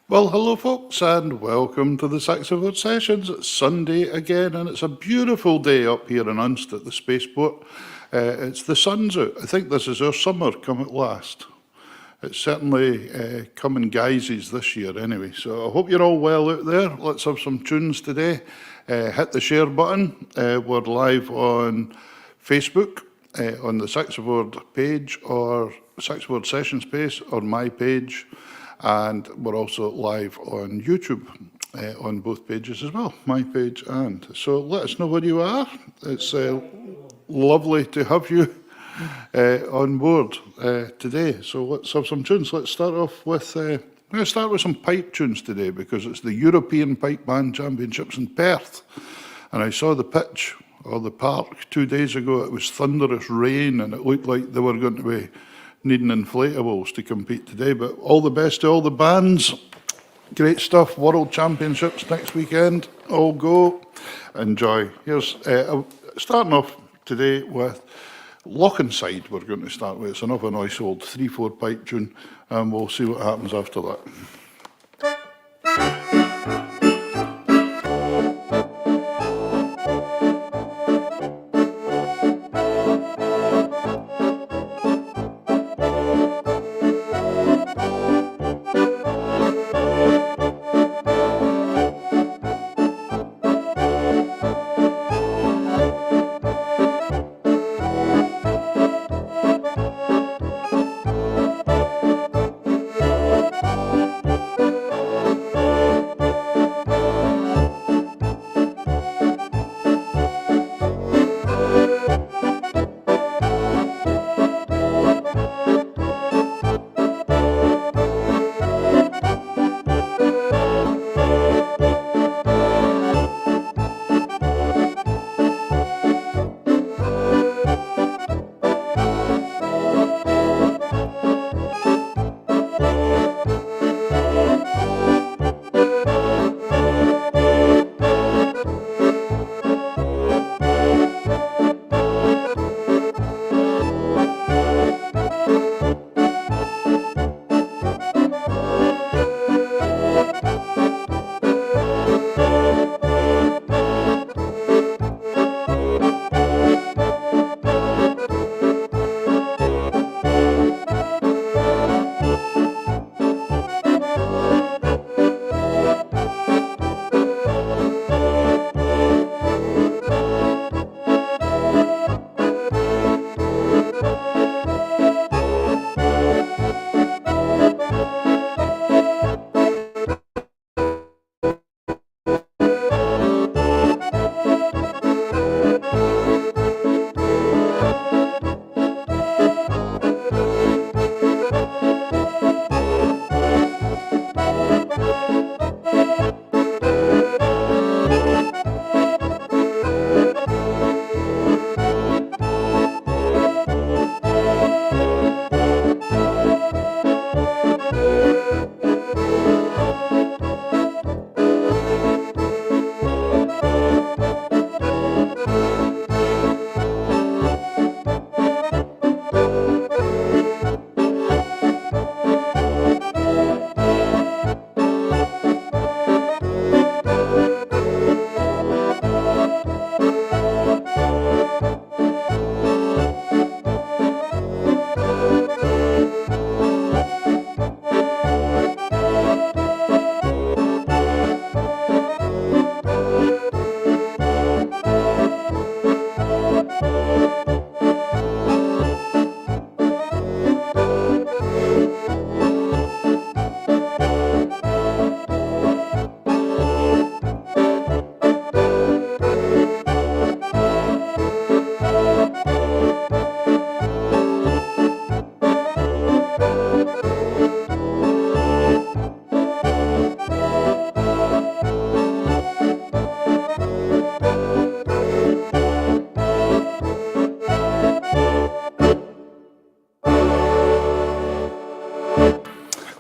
Well, hello, folks, and welcome to the SaxaVord Sessions. It's Sunday again, and it's a beautiful day up here in Unst at the spaceport. It's the sun's out. I think this is our summer come at last. It's certainly come in guises this year anyway, so I hope you're all well out there. Let's have some tunes today. Hit the share button. We're live on Facebook, on the SaxaVord page, or SaxaVord Sessions page, or my page. And we're also live on YouTube on both pages as well, my page and. So let us know where you are. It's lovely to have you on board today. So let's have some tunes. Let's start off with, I'm going to start with some pipe tunes today because it's the European Pipe Band Championships in Perth. And I saw the pitch or the park 2 days ago. It was thunderous rain and it looked like they were going to be needing inflatables to compete today, but all the best to all the bands. Great stuff. World Championships next weekend. All go. Enjoy. Here's starting off today with Lochenside. We're going to start with. It's another nice old 3/4 pipe tune, and we'll see what happens after that.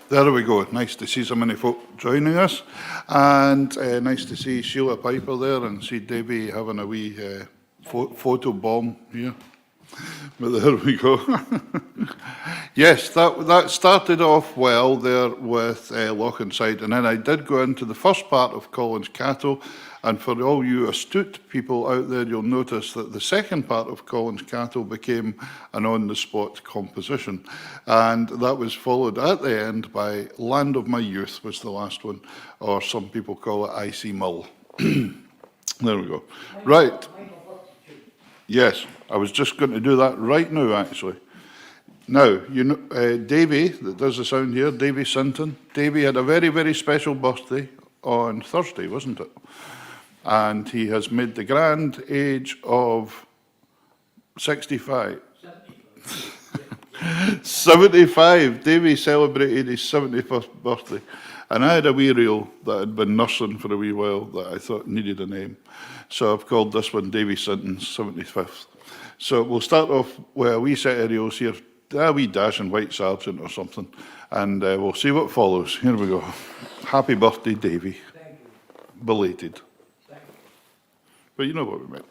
There we go. Nice to see so many folk joining us, and nice to see Sheila Piper there and see Debbie having a wee photo bomb here. But there we go. Yes, that started off well there with Lochenside, and then I did go into the first part of Collins Cattle, and for all you astute people out there, you'll notice that the second part of Collins Cattle became an on-the-spot composition, and that was followed at the end by Land of My Youth was the last one, or some people call it Icy Mull. There we go. Right. Yes, I was just going to do that right now, actually. Now, you know, Davy, that does the sound here, Davy Sinton. Davy had a very, very special birthday on Thursday, wasn't it? And he has made the grand age of 65. 75. Davy celebrated his 71st birthday. And I had a wee reel that had been nursing for a wee while that I thought needed a name. So I've called this one Davy Sinton's 75th. So we'll start off with a wee set of reels here, a wee dash in White Sergeant or something, and we'll see what follows. Here we go. Happy birthday, Davy. Thank you. Belated. Thank you. But you know what we meant.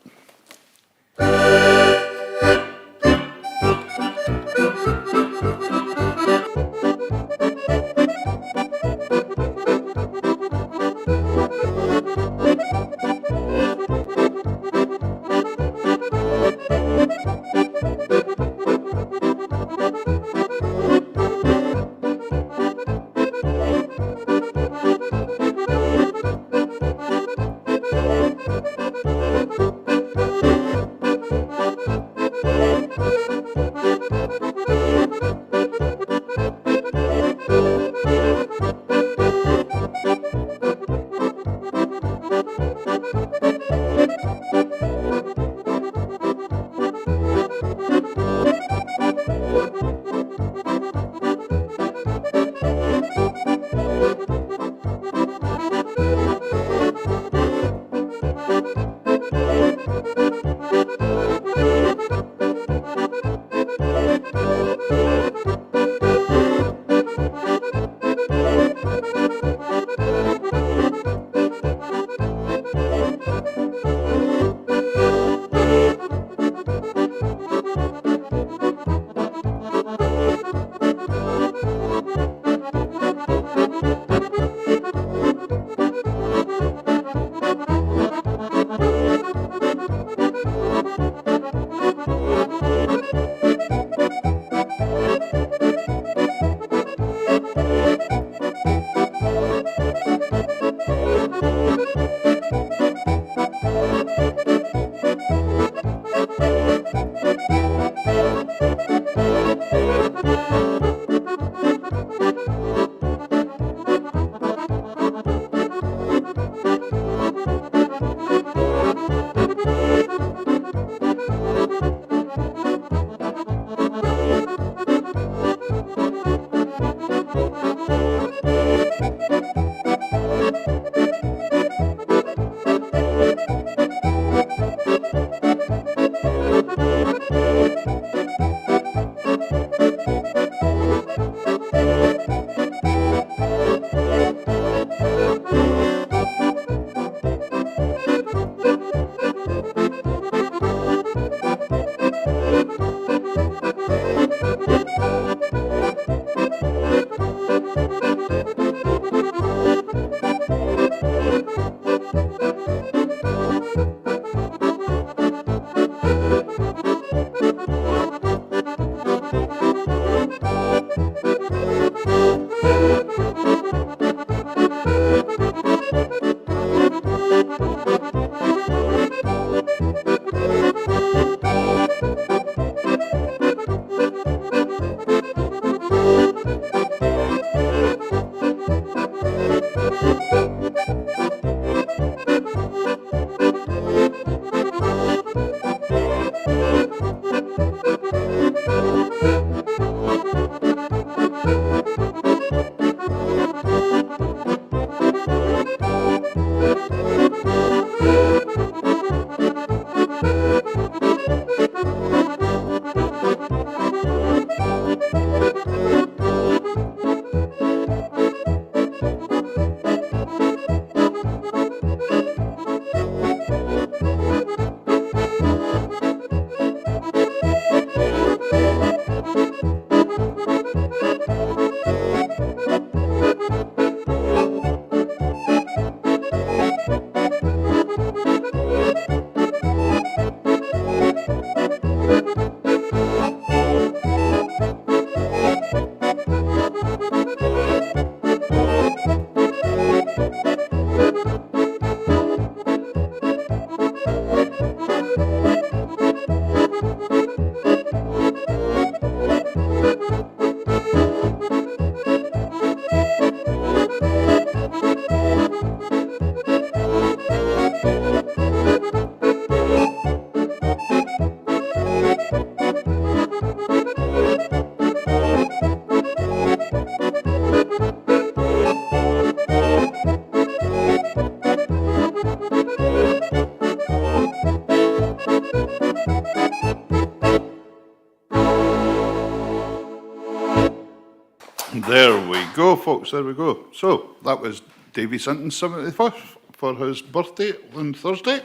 go, folks. There we go. So that was Davy Sinton's 71st for his birthday on Thursday,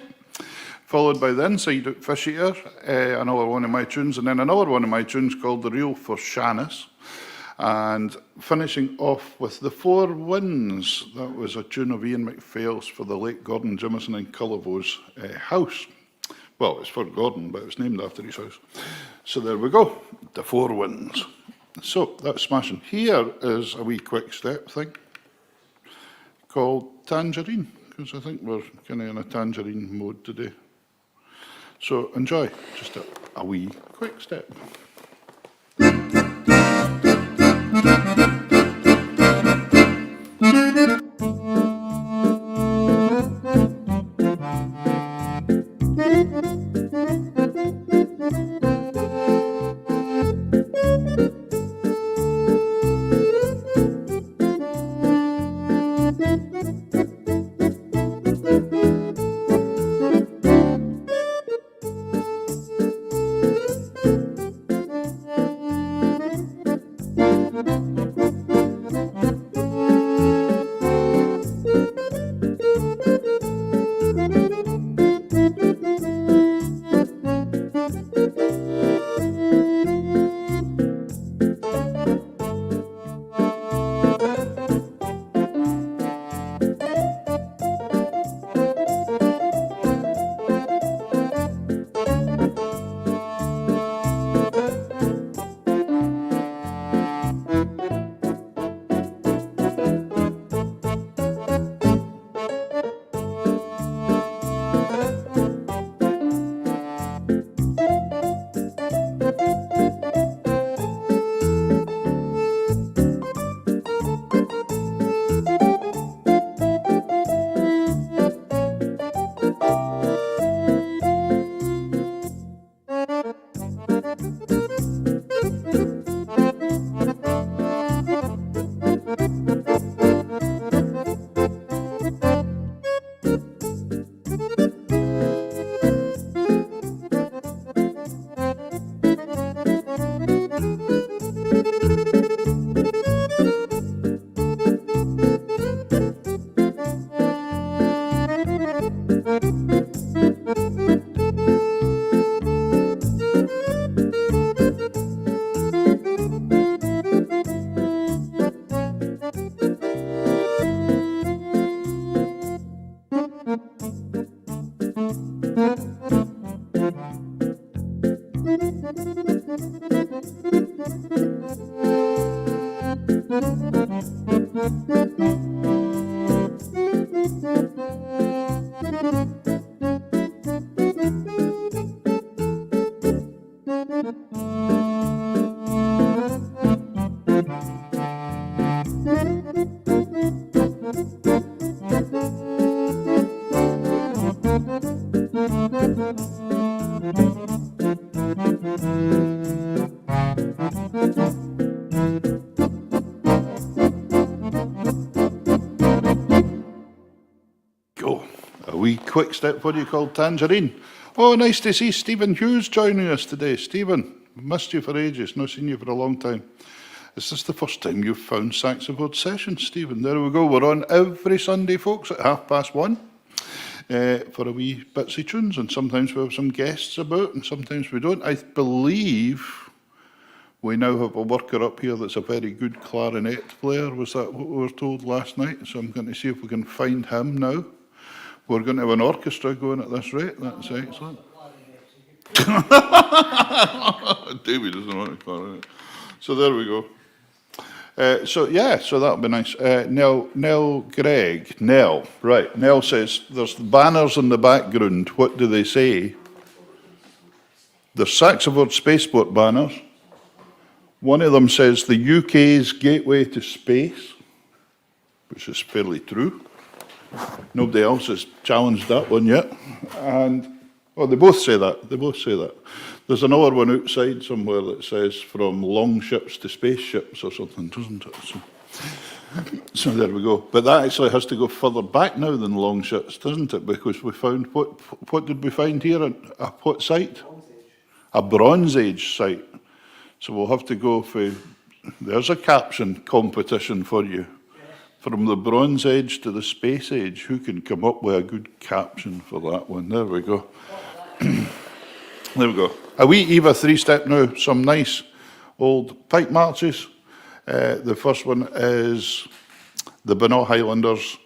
followed by the Inside Out Fish Eater, another one of my tunes, and then another one of my tunes called The Reel for Shannis. And finishing off with The Four Winds. That was a tune of Ian MacPhail's for the late Gordon Jimison in Cullivre's house. Well, it's for Gordon, but it's named after his house. So there we go, The Four Winds. So that's smashing. Here is a wee quick step thing called Tangerine, because I think we're kind of in a tangerine mode today. So enjoy, just a wee quick step. Quick step, what do you call Tangerine? Oh, nice to see Stephen Hughes joining us today. Stephen, missed you for ages, not seen you for a long time. Is this the first time you've found SaxaVord Sessions, Stephen? There we go, we're on every Sunday, folks, at 1:30 for a wee bitsy tunes, and sometimes we have some guests about, and sometimes we don't. I believe we now have a worker up here that's a very good clarinet player. Was that what we were told last night? So I'm going to see if we can find him now. We're going to have an orchestra going at this rate. That's excellent. David doesn't want to clarinet. So there we go. So that'll be nice. Nell Gregg. Nell, right. Nell says, there's banners in the background. What do they say? There's SaxaVord Spaceport banners. One of them says the UK's gateway to space, which is fairly true. Nobody else has challenged that one yet. And, they both say that. They both say that. There's another one outside somewhere that says from long ships to spaceships or something, doesn't it? So there we go. But that actually has to go further back now than long ships, doesn't it? Because we found, what did we find here? What site? A Bronze Age site. So we'll have to go for There's a caption competition for you. From the Bronze Age to the Space Age, who can come up with a good caption for that one? There we go. There we go. A wee Eva three-step now, some nice old pipe marches. The first one is the Benoit Highlanders,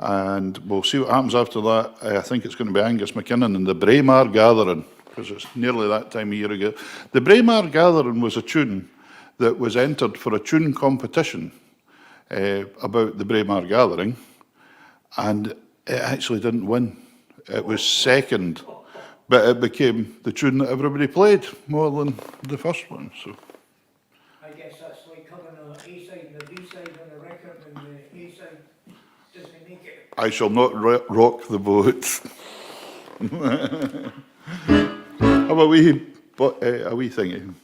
and we'll see what happens after that. I think it's going to be Angus McKinnon and the Braemar Gathering, because it's nearly that time of year ago. The Braemar Gathering was a tune that was entered for a tune competition about the Braemar Gathering, and it actually didn't win. It was second, but it became the tune that everybody played more than the first one. So I guess that's like having an A-side and a B-side on a record, and the A-side doesn't make it. I shall not rock the boat. Have a wee thingy.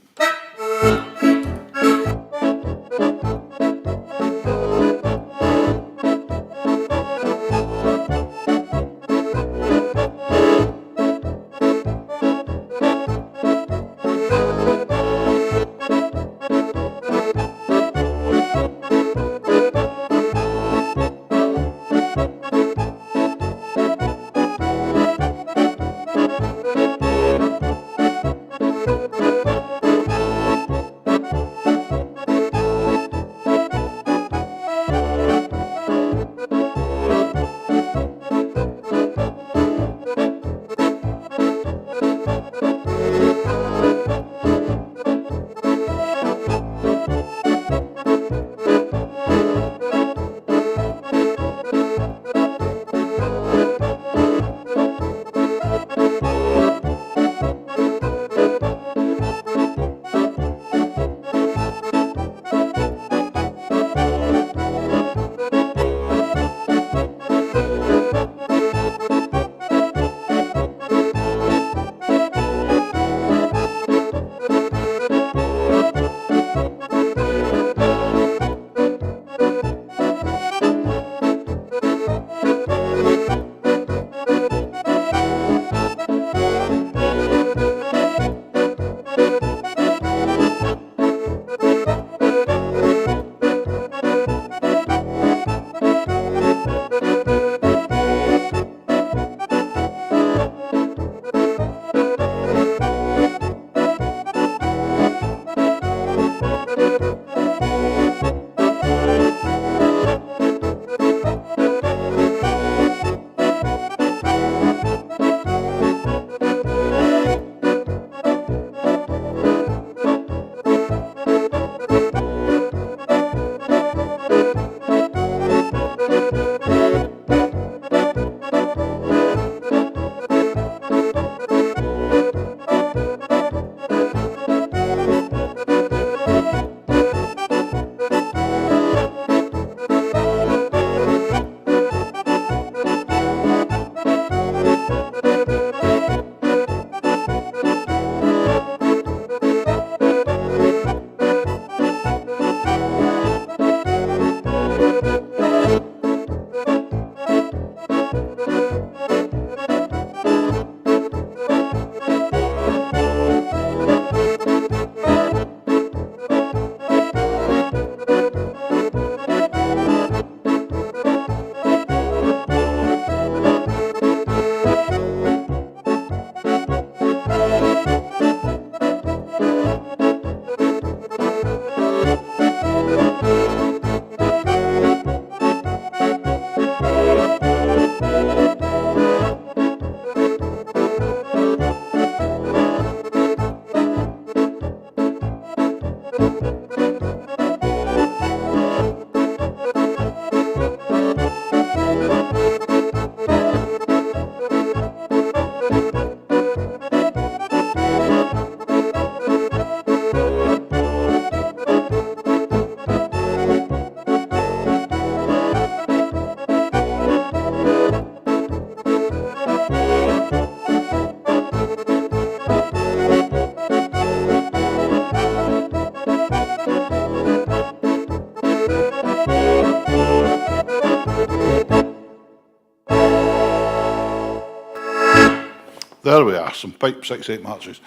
There we are, some pipe 6/8 marches.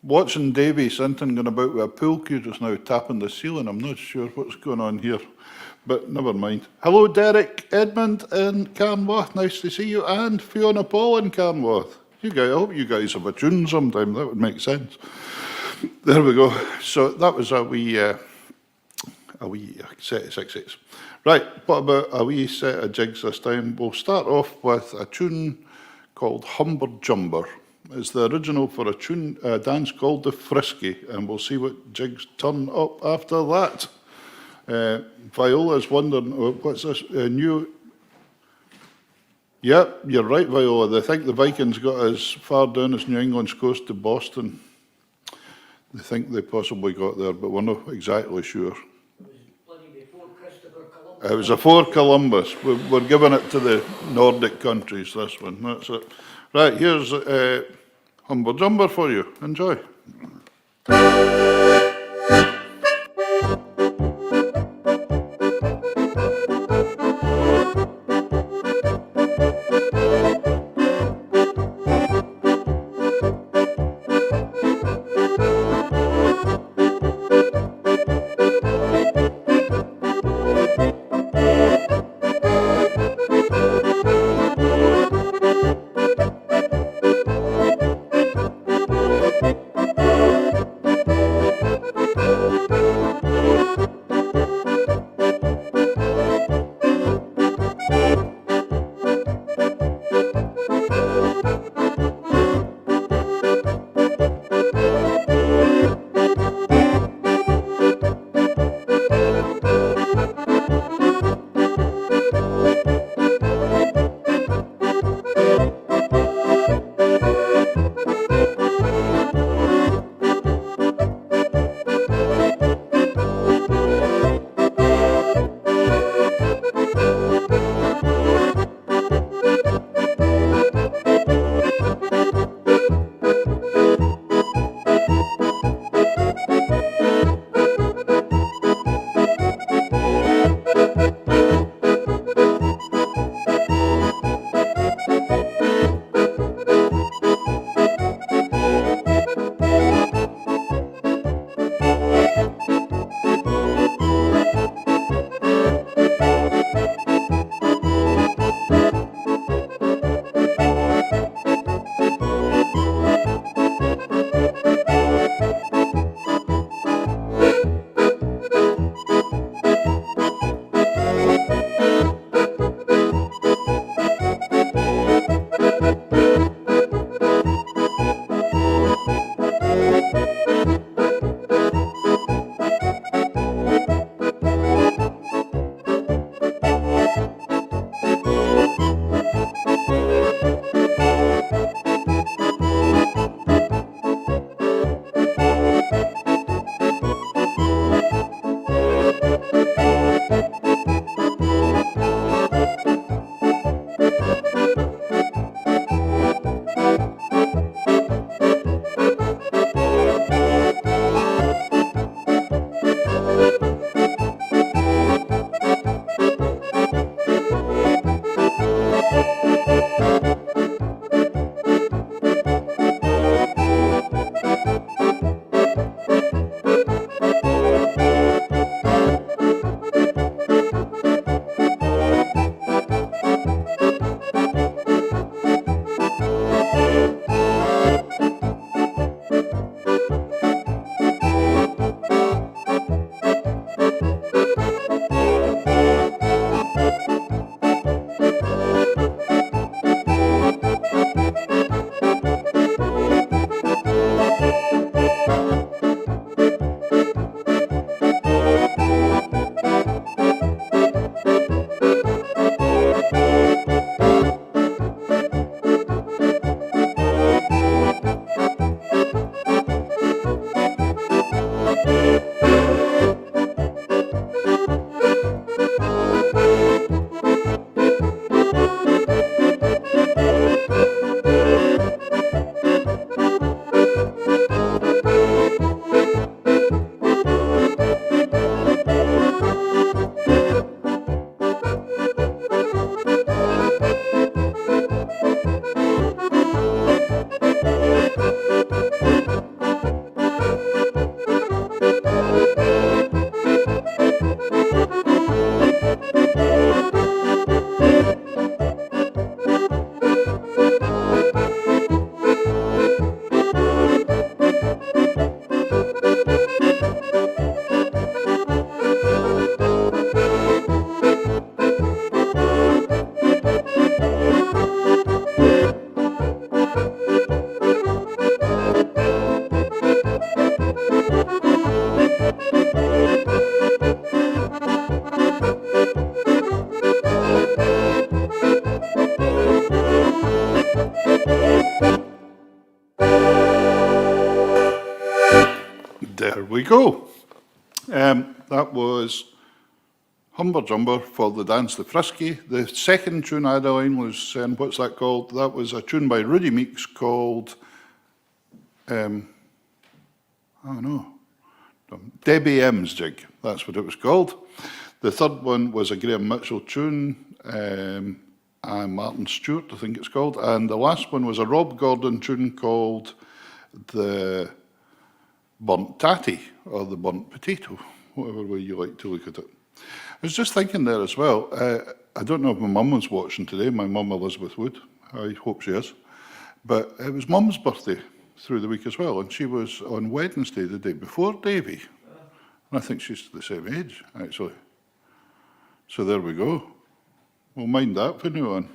watching Davy Sinton going about with a pool cue just now, tapping the ceiling. I'm not sure what's going on here, but never mind. Hello, Derek Edmund in Carnwath. Nice to see you. And Fiona Paul in Carnwath. You guys, I hope you guys have a tune sometime. That would make sense. There we go. So that was a wee set of sixes. Right, what about a wee set of jigs this time? We'll start off with a tune called Humber Jumber. It's the original for a dance called the Frisky, and we'll see what jigs turn up after that. Viola's wondering, what's this, new... Yep, you're right, Viola. They think the Vikings got as far down as New England's coast to Boston. They think they possibly got there, but we're not exactly sure. It was before Columbus. We're giving it to the Nordic countries, this one. That's it. Right, here's Humber Jumber for you. Enjoy. we go. That was Humber Jumber for the Dance the Frisky. The second tune I had a line was, what's that called? That was a tune by Rudy Meeks called, I don't know, Debbie M's Jig. That's what it was called. The third one was a Graham Mitchell tune, and Martin Stewart, I think it's called. And the last one was a Rob Gordon tune called The Burnt Tatty, or The Burnt Potato, whatever way you like to look at it. I was just thinking there as well, I don't know if my mum was watching today, my mum Elizabeth Wood, I hope she is, but it was Mum's birthday through the week as well, and she was on Wednesday, the day before Davy, and I think she's the same age, actually. So there we go. We'll mind that from now on.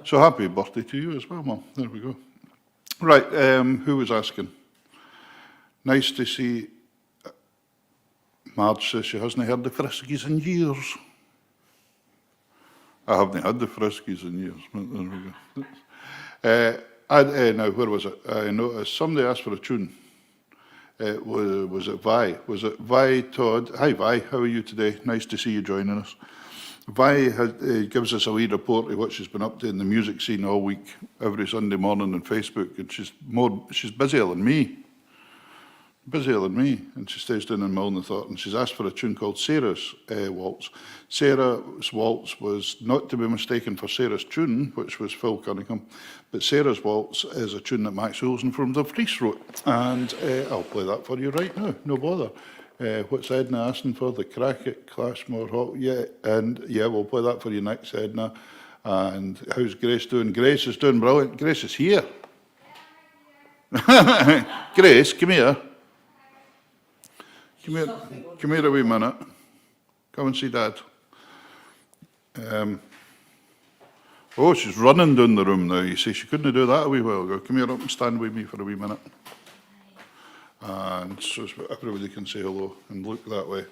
So happy birthday to you as well, Mum. There we go. Right, who was asking? Nice to see. Marge says she hasn't heard the Friskies in years. I haven't had the Friskies in years, but there we go. Now, where was it? I noticed somebody asked for a tune. Was it Vi? Was it Vi Todd? Hi Vi, how are you today? Nice to see you joining us. Vi gives us a wee report of what she's been up to in the music scene all week, every Sunday morning on Facebook, and she's busier than me. And she stays down in Milnathort, and she's asked for a tune called Sarah's Waltz. Sarah's Waltz was not to be mistaken for Sarah's Tune, which was Phil Cunningham, but Sarah's Waltz is a tune that Max Olsen from the Vries wrote, and I'll play that for you right now, no bother. What's Edna asking for? The Crackit, Clashmore Hawk, yeah, and yeah, we'll play that for you next, Edna. And how's Grace doing? Grace is doing brilliant. Grace is here. Grace, come here. Come here a wee minute. Come and see Dad. Oh, she's running down the room now. You see, she couldn't do that a wee while ago. Come here up and stand with me for a wee minute. And so everybody can say hello and look that way.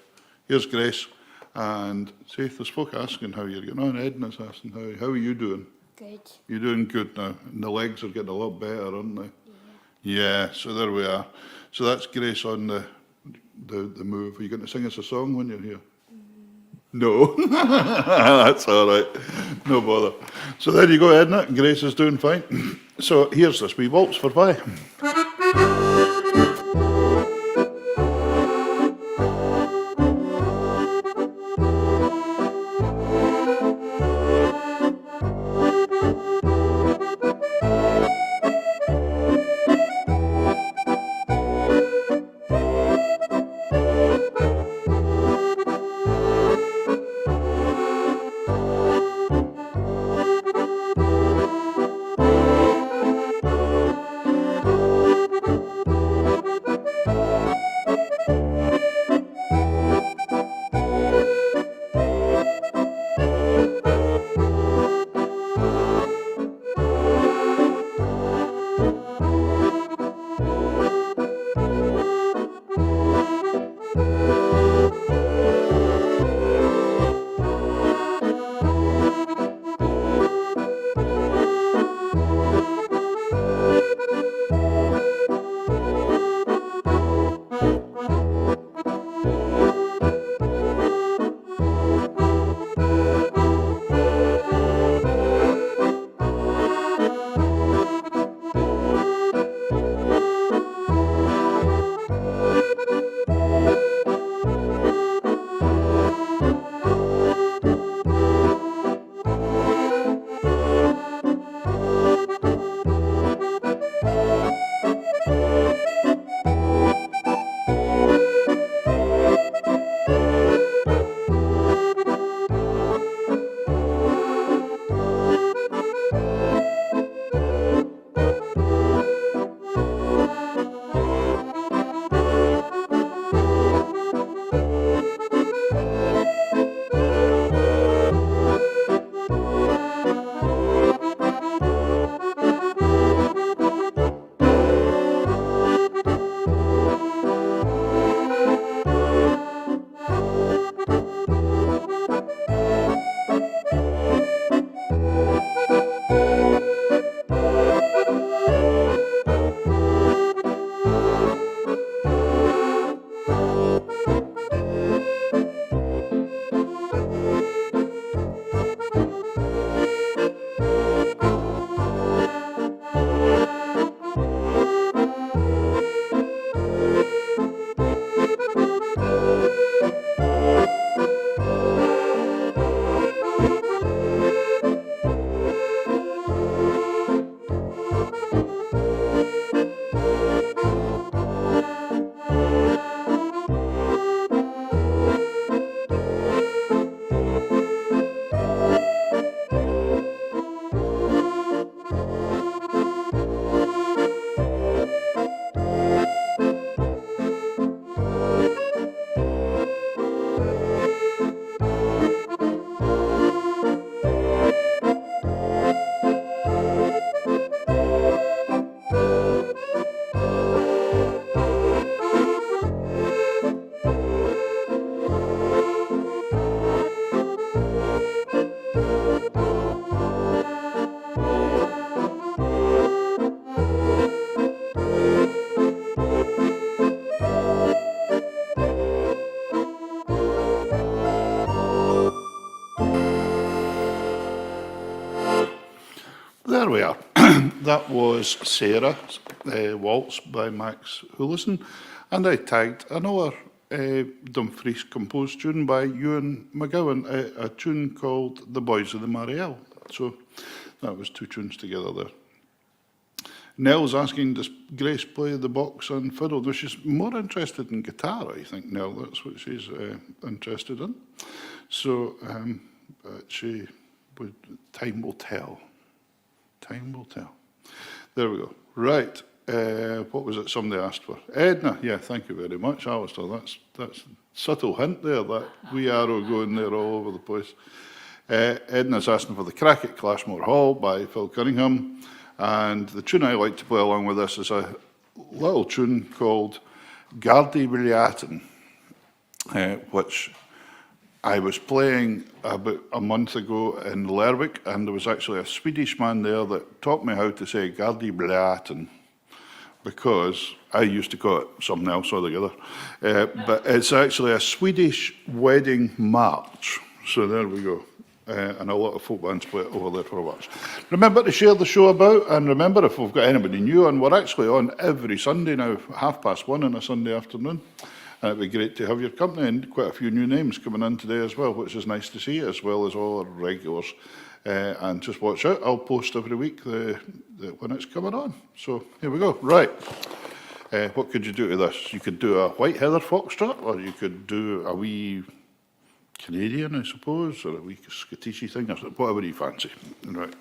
Here's Grace. And see, there's folk asking how you're getting on. Edna's asking how are you doing? Good. You're doing good now. And the legs are getting a lot better, aren't they? Yeah, so there we are. So that's Grace on the move. Are you going to sing us a song when you're here? No. That's all right. No bother. So there you go, Edna. Grace is doing fine. So here's this wee waltz for Vi. There we are. That was Sarah's Waltz by Max Hullison, and I tagged another Dumfries composed tune by Ewan McGowan, a tune called The Boys of the Marielle. So that was two tunes together there. Nell's asking, does Grace play the box and fiddle? No, she's more interested in guitar, I think, Nell. That's what she's interested in. So time will tell. Time will tell. There we go. Right. What was it somebody asked for? Edna. Yeah, thank you very much, Alistair. That's a subtle hint there, that wee arrow going there all over the place. Edna's asking for The Crack at Clashmore Hall by Phil Cunningham. And the tune I like to play along with this is a little tune called Gardi Briatin, which I was playing about a month ago in Lerwick, and there was actually a Swedish man there that taught me how to say Gardi Briatin, because I used to call it something else altogether. But it's actually a Swedish wedding march. So there we go. And a lot of folk bands play it over there for a while. Remember to share the show about, and remember, if we've got anybody new on, we're actually on every Sunday now, 1:30 on a Sunday afternoon. And it'd be great to have your company, and quite a few new names coming in today as well, which is nice to see, as well as all our regulars. And just watch out, I'll post every week when it's coming on. So here we go. Right. What could you do to this? You could do a White Heather Foxtrot, or you could do a wee Canadian, I suppose, or a wee Scottishy thing, or whatever you fancy. Right.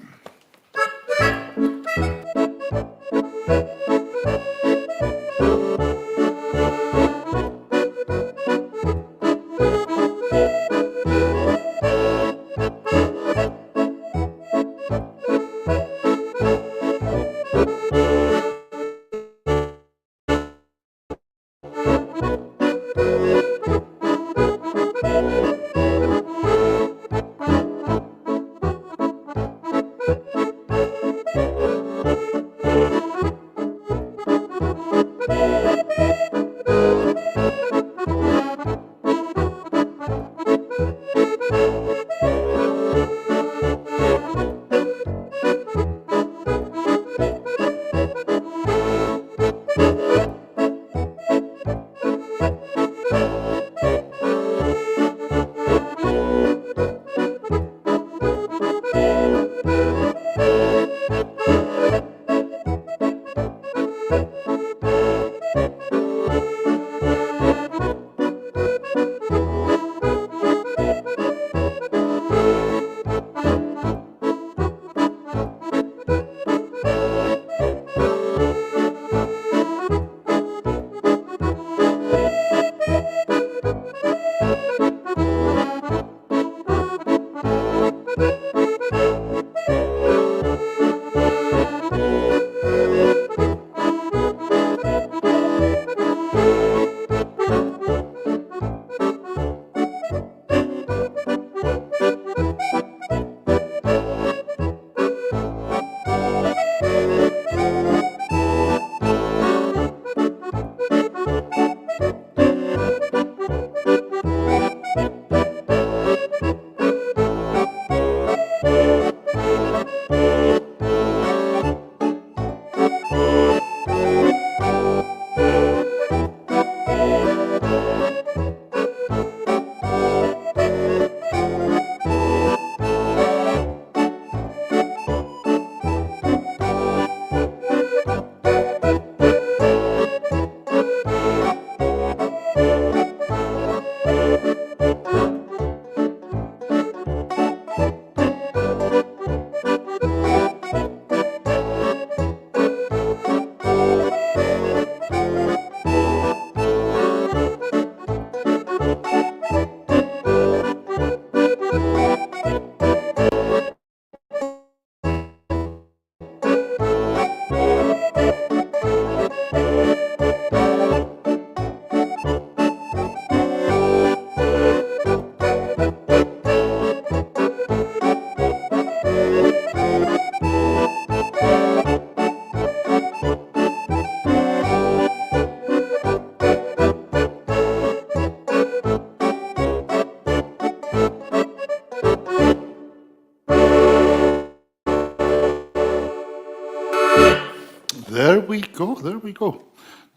There we go, there we go.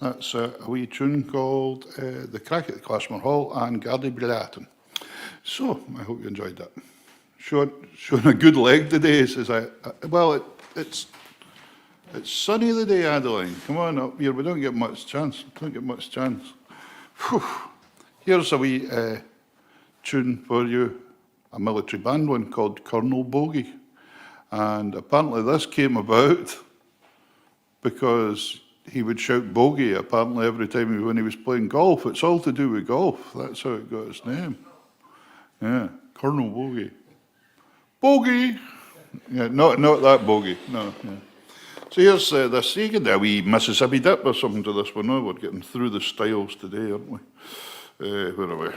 That's a wee tune called The Crack at the Clashmore Hall and Gardy Brillatin. So, I hope you enjoyed that. Showing a good leg today, says I. Well, it's sunny the day, Adeline. Come on up here, we don't get much chance. Whew. Here's a wee tune for you, a military band one called Colonel Bogey. And apparently this came about because he would shout bogey apparently every time when he was playing golf. It's all to do with golf. That's how it got its name. Yeah, Colonel Bogey. Bogey! Yeah, not that bogey. No. Yeah. So here's this. You can do a wee Mississippi dip or something to this one. No, we're getting through the styles today, aren't we? Where are we?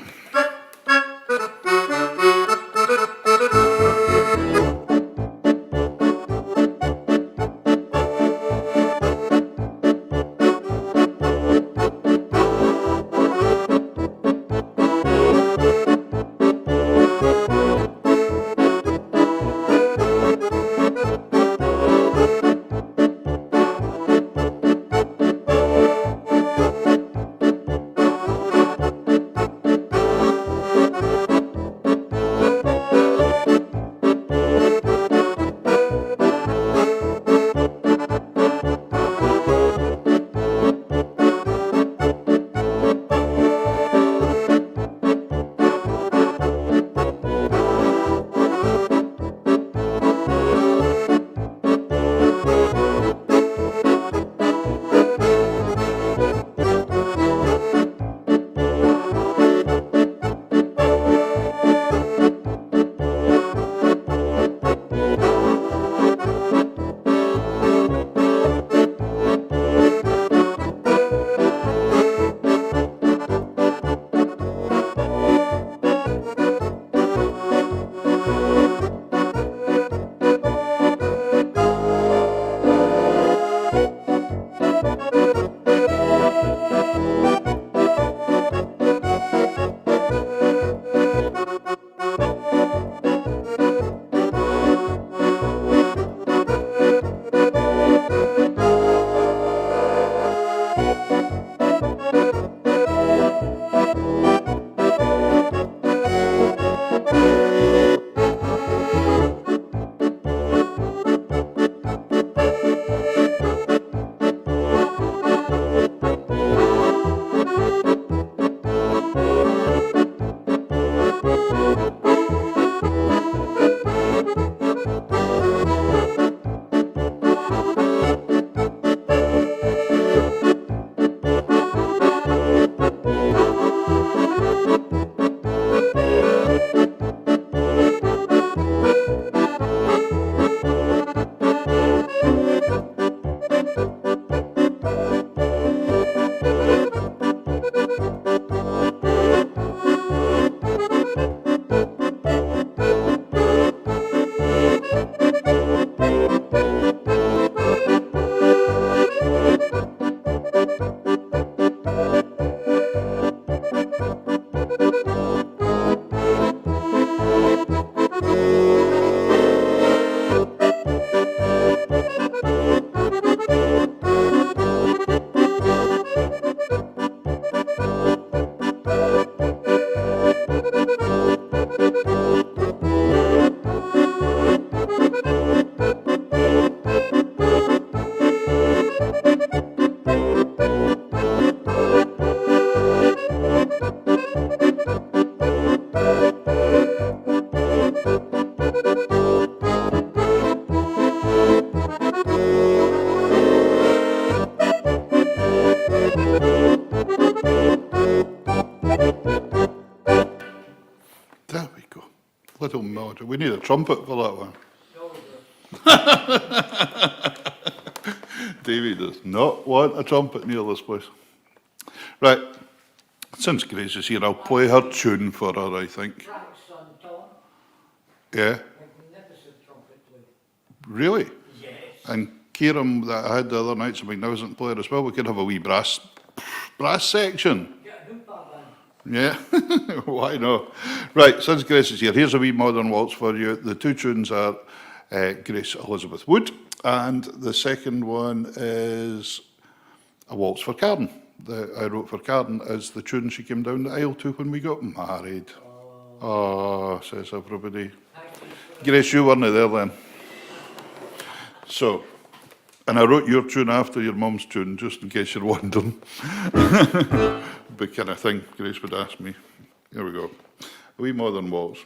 Little melody. We need a trumpet for that one. Davey does not want a trumpet near this place. Right. Since Grace is here, I'll play her tune for her, I think. Frank's son, Tom, Yeah? magnificent trumpet player. Really? Yes. And Kieran that I had the other night's a magnificent player as well. We could have a wee brass section. Get a hoopah band. Yeah, why not? Right, since Grace is here, here's a wee modern waltz for you. The two tunes are Grace Elizabeth Wood And the second one is A Waltz for Carden, that I wrote for Carden as the tune she came down the aisle to when we got married. Oh, says everybody. Grace, you weren't there then. So, and I wrote your tune after your mum's tune, just in case you're wondering. But kind of thing, Grace would ask me. Here we go. A wee Modern Waltz.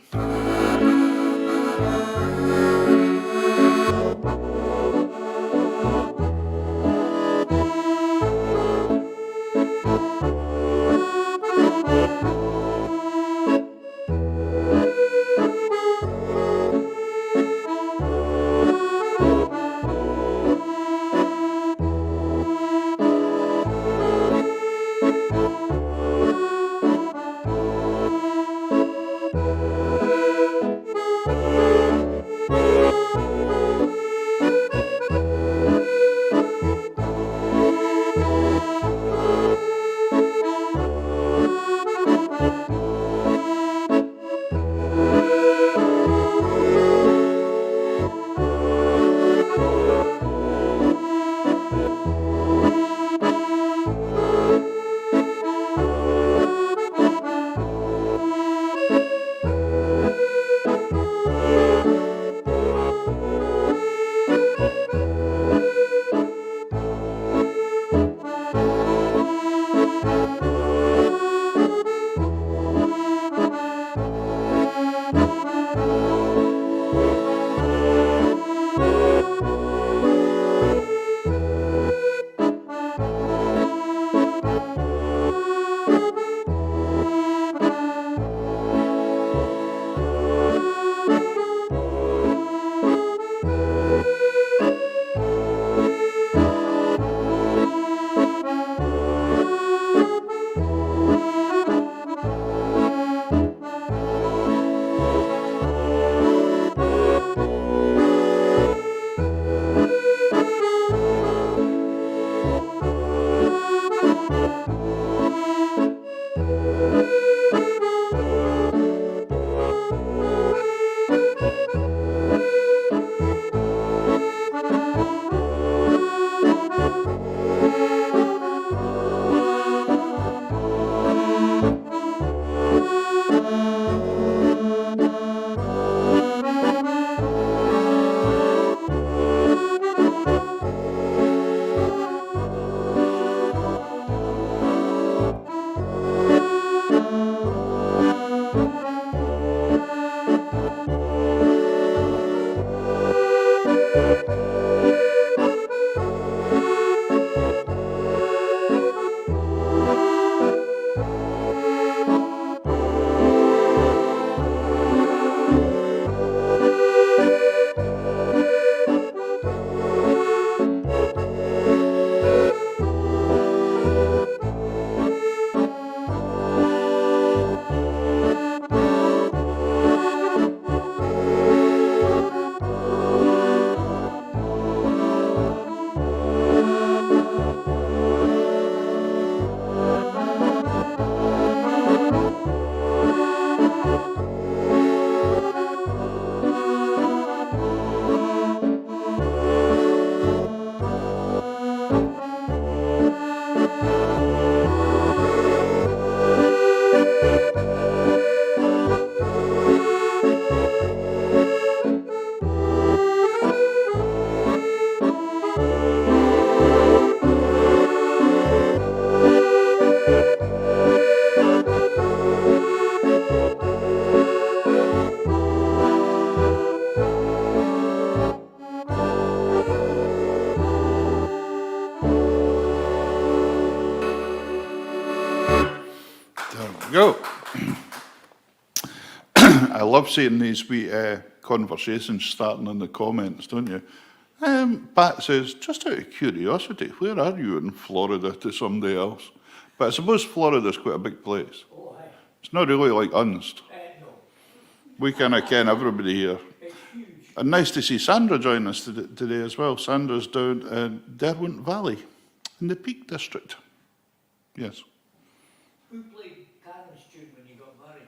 Go. I love seeing these wee conversations starting in the comments, don't you? Pat says, just out of curiosity, where are you in Florida to somebody else? But I suppose Florida's quite a big place. Oh, aye. It's not really like Unst. No, We kind of ken everybody here. it's huge. And nice to see Sandra join us today as well. Sandra's down in Derwent Valley, in the Peak District. Yes. Who played Karen's tune when you got married?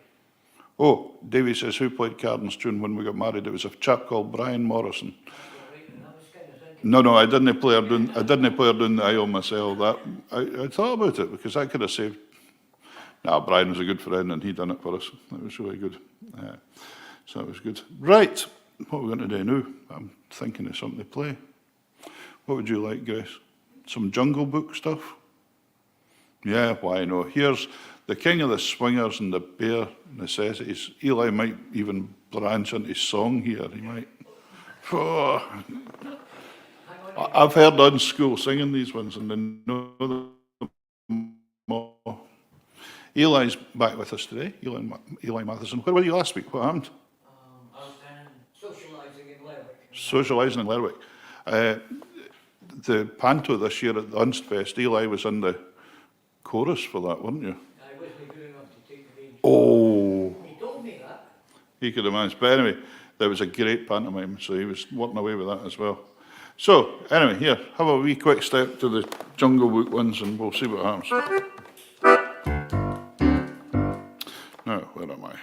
Oh, Davy says, who played Carden's tune when we got married? It was a chap called Brian Morrison. Right, and that was kind of No, I didn't play her down the aisle myself. I thought about it because that could have saved. Nah, Brian was a good friend and he done it for us. That was really good. So that was good. Right, what are we going to do now? I'm thinking of something to play. What would you like, Grace? Some Jungle Book stuff? Yeah, why no? Here's the King of the Swingers and the Bare Necessities. Eli might even branch into song here. He might. Oh, I've heard on school singing these ones and they know them all. Eli's back with us today, Eli Matheson. Where were you last week? What happened? I was socialising in Lerwick. Socialising in Lerwick. The panto this year at the Unstfest, Eli was in the chorus for that, weren't you? I wasn't good enough to take the lead. Oh. He told me that. He could have managed. But anyway, there was a great pantomime, so he was working away with that as well. So, anyway, here, have a wee quick step to the Jungle Book ones and we'll see what happens. Now, where am I?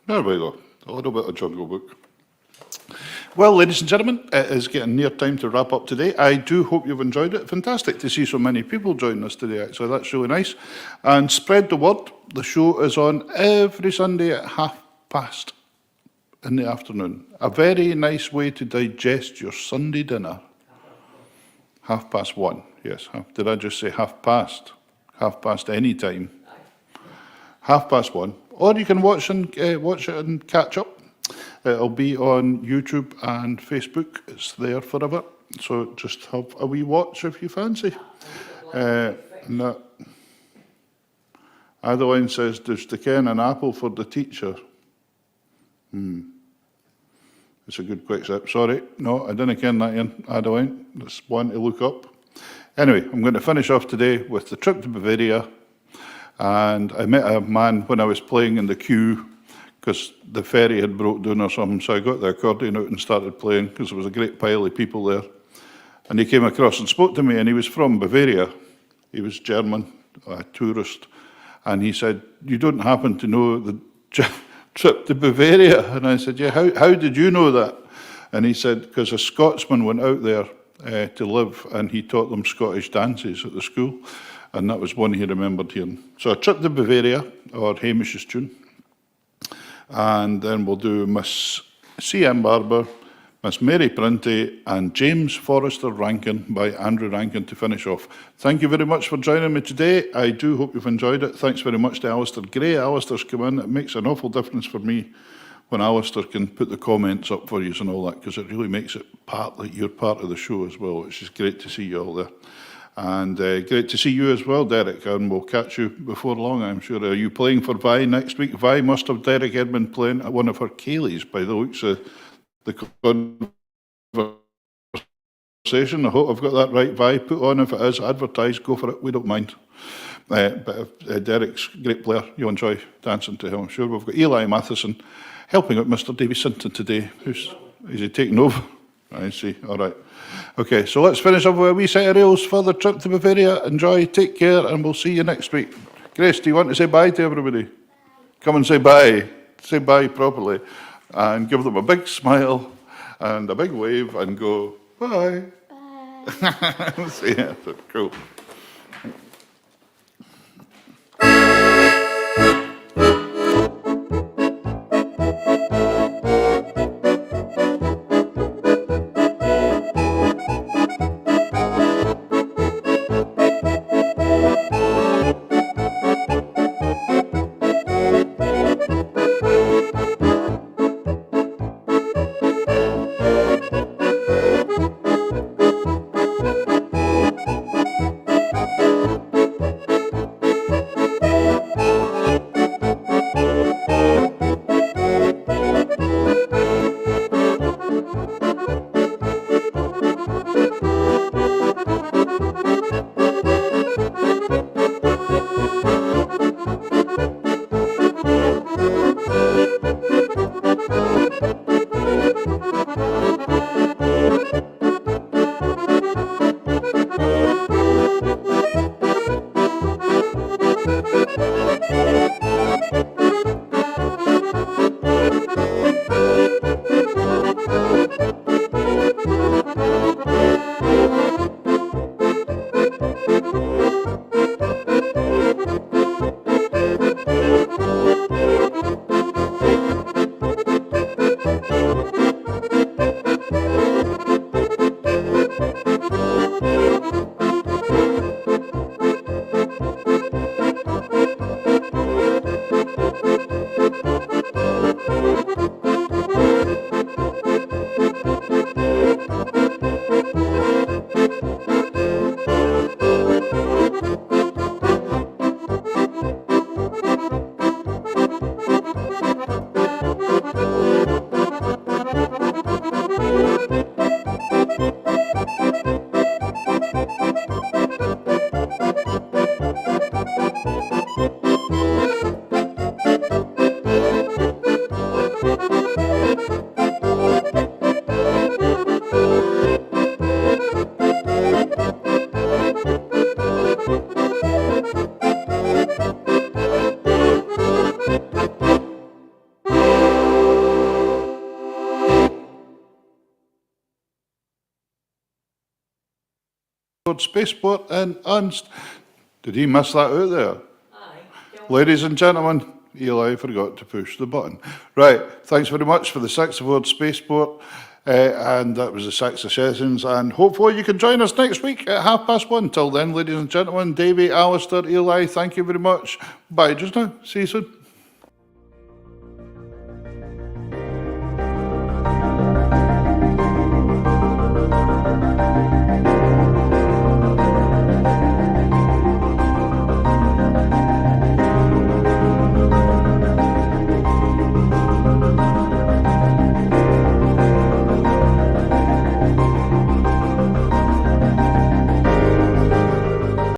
There we go. A little bit of Jungle Book. Well, ladies and gentlemen, it is getting near time to wrap up today. I do hope you've enjoyed it. Fantastic to see so many people join us today, actually. That's really nice. And spread the word. The show is on every Sunday at 1:30 in the afternoon. A very nice way to digest your Sunday dinner. 1:30, yes. Did I just say 1:30? 1:30 any time. 1:30. Or you can watch it and catch up. It'll be on YouTube and Facebook. It's there forever. So just have a wee watch if you fancy. No. Adeline says, does the Ken an apple for the teacher? It's a good quick step. Sorry, no, I didn't ken that, Ian. Adeline, that's one to look up. Anyway, I'm going to finish off today with the trip to Bavaria. And I met a man when I was playing in the queue because the ferry had broke down or something. So I got the accordion out and started playing because there was a great pile of people there. And he came across and spoke to me, and he was from Bavaria. He was German, a tourist. And he said, "You don't happen to know the trip to Bavaria?" And I said, "Yeah, how did you know that?" And he said, "Because a Scotsman went out there to live, and he taught them Scottish dances at the school." And that was one he remembered hearing. So a trip to Bavaria, or Hamish's tune. And then we'll do Miss C.M. Barber, Miss Mary Printy, and James Forrester Rankin by Andrew Rankin to finish off. Thank you very much for joining me today. I do hope you've enjoyed it. Thanks very much to Alistair Gray. Alistair's come in. It makes an awful difference for me when Alistair can put the comments up for you and all that, because it really makes it like you're part of the show as well. It's just great to see you all there. And great to see you as well, Derek, and we'll catch you before long, I'm sure. Are you playing for Vi next week? Vi must have Derek Edmund playing at one of her Kayleys by the looks of the conversation. I hope I've got that right, Vi. Put on if it is, advertise, go for it, we don't mind. But Derek's a great player, you'll enjoy dancing to him, I'm sure. We've got Eli Matheson helping out Mr. Davy Sinton today. Is he taking over? I see, all right. Okay, so let's finish up with a wee set of rails for the trip to Bavaria. Enjoy, take care, and we'll see you next week. Grace, do you want to say bye to everybody? Come and say bye. Say bye properly. And give them a big smile and a big wave and go, bye. Bye. See ya. Cool. Spaceport and Ernst. Did he miss that out there? Aye. Ladies and gentlemen, Eli forgot to push the button. Right, thanks very much for the SaxaVord Spaceport, and that was the Saxa Sessions, and hopefully you can join us next week at 1:30. Till then, ladies and gentlemen, Davey, Alistair, Eli, thank you very much. Bye just now. See you soon.